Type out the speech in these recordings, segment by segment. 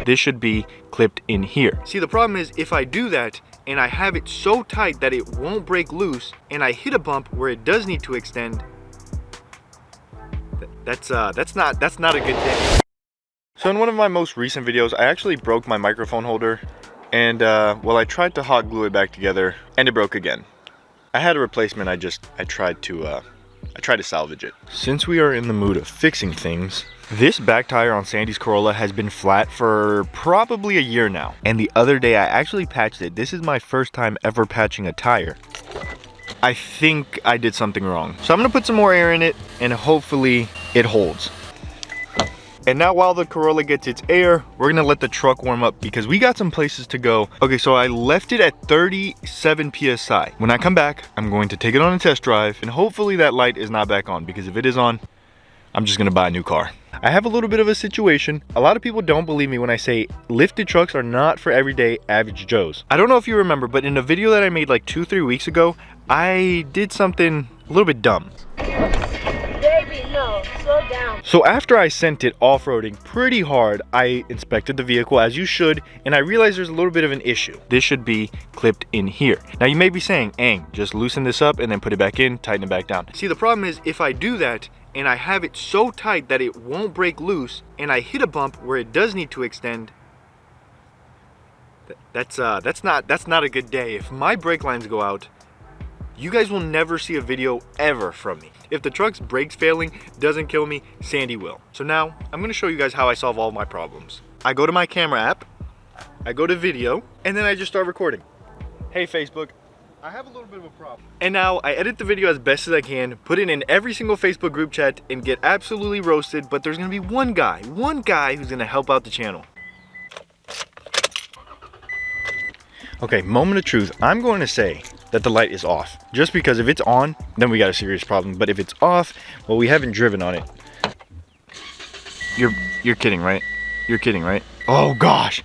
This should be clipped in here. See, the problem is if I do that and I have it so tight that it won't break loose and I hit a bump where it does need to extend, that's not a good day. So in one of my most recent videos, I actually broke my microphone holder and well, I tried to hot glue it back together and it broke again. I had a replacement. I tried to salvage it. Since we are in the mood of fixing things, this back tire on Sandy's Corolla has been flat for probably a year now. And the other day I actually patched it. This is my first time ever patching a tire. I think I did something wrong. So I'm gonna put some more air in it and hopefully it holds. And now while the Corolla gets its air, we're gonna let the truck warm up because we got some places to go. Okay, so I left it at 37 PSI. When I come back, I'm going to take it on a test drive and hopefully that light is not back on, because if it is on, I'm just gonna buy a new car. I have a little bit of a situation. A lot of people don't believe me when I say lifted trucks are not for everyday average Joes. I don't know if you remember, but in a video that I made like 2-3 weeks ago, I did something a little bit dumb. Baby, no, slow down. So after I sent it off-roading pretty hard, I inspected the vehicle as you should, and I realized there's a little bit of an issue. This should be clipped in here. Now you may be saying, Aang, just loosen this up and then put it back in, tighten it back down. See, the problem is if I do that and I have it so tight that it won't break loose and I hit a bump where it does need to extend, that's not a good day. If my brake lines go out, you guys will never see a video ever from me. If the truck's brakes failing doesn't kill me, Sandy will. So now I'm gonna show you guys how I solve all my problems. I go to my camera app, I go to video, and then I just start recording. Hey Facebook, I have a little bit of a problem. And now I edit the video as best as I can, put it in every single Facebook group chat, and get absolutely roasted, but there's gonna be one guy who's gonna help out the channel. Okay, moment of truth. I'm going to say that the light is off. Just because if it's on, then we got a serious problem. But if it's off, well, we haven't driven on it. You're kidding, right? You're kidding, right? Oh gosh.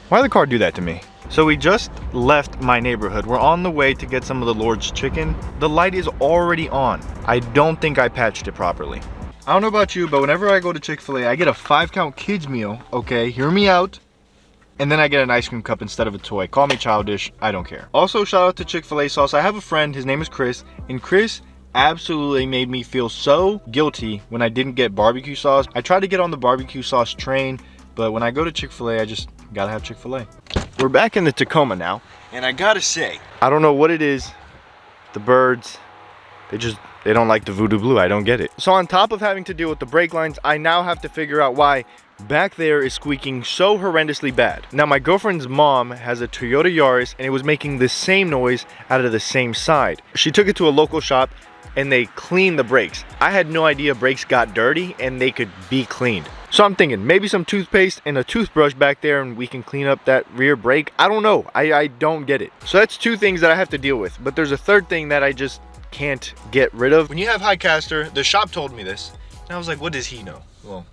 Why'd the car do that to me? So we just left my neighborhood. We're on the way to get some of the Lord's chicken. The light is already on. I don't think I patched it properly. I don't know about you, but whenever I go to Chick-fil-A, I get a 5-count kids meal, okay? Hear me out. And then I get an ice cream cup instead of a toy. Call me childish, I don't care. Also, shout out to Chick-fil-A sauce. I have a friend, his name is Chris, and Chris absolutely made me feel so guilty when I didn't get barbecue sauce. I tried to get on the barbecue sauce train, but when I go to Chick-fil-A, I just gotta have Chick-fil-A. We're back in the Tacoma now, and I gotta say, I don't know what it is. The birds, they don't like the voodoo blue. I don't get it. So on top of having to deal with the brake lines, I now have to figure out why back there is squeaking so horrendously bad. Now my girlfriend's mom has a Toyota Yaris and it was making the same noise out of the same side. She took it to a local shop and they cleaned the brakes. I had no idea brakes got dirty and they could be cleaned. So I'm thinking maybe some toothpaste and a toothbrush back there and we can clean up that rear brake. I don't know. I don't get it. So that's two things that I have to deal with. But there's a third thing that I just can't get rid of. When you have high caster, the shop told me this. And I was like, what does he know? Well,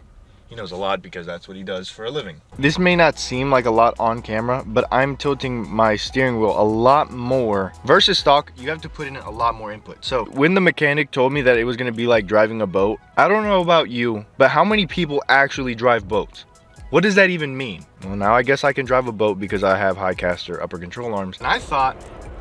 he knows a lot because that's what he does for a living. This may not seem like a lot on camera, but I'm tilting my steering wheel a lot more. Versus stock, you have to put in a lot more input. So when the mechanic told me that it was gonna be like driving a boat, I don't know about you, but how many people actually drive boats? What does that even mean? Well, now I guess I can drive a boat because I have high caster upper control arms. And I thought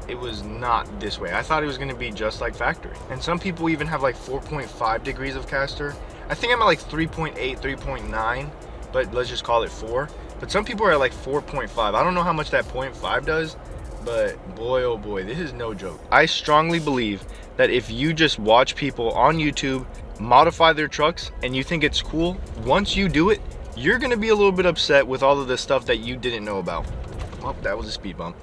it was not this way. I thought it was gonna be just like factory. And some people even have like 4.5 degrees of caster. I think I'm at like 3.8, 3.9, but let's just call it 4. But some people are at like 4.5. I don't know how much that 0.5 does, but boy, oh boy, this is no joke. I strongly believe that if you just watch people on YouTube modify their trucks and you think it's cool, once you do it, you're gonna be a little bit upset with all of the stuff that you didn't know about. Oh, that was a speed bump.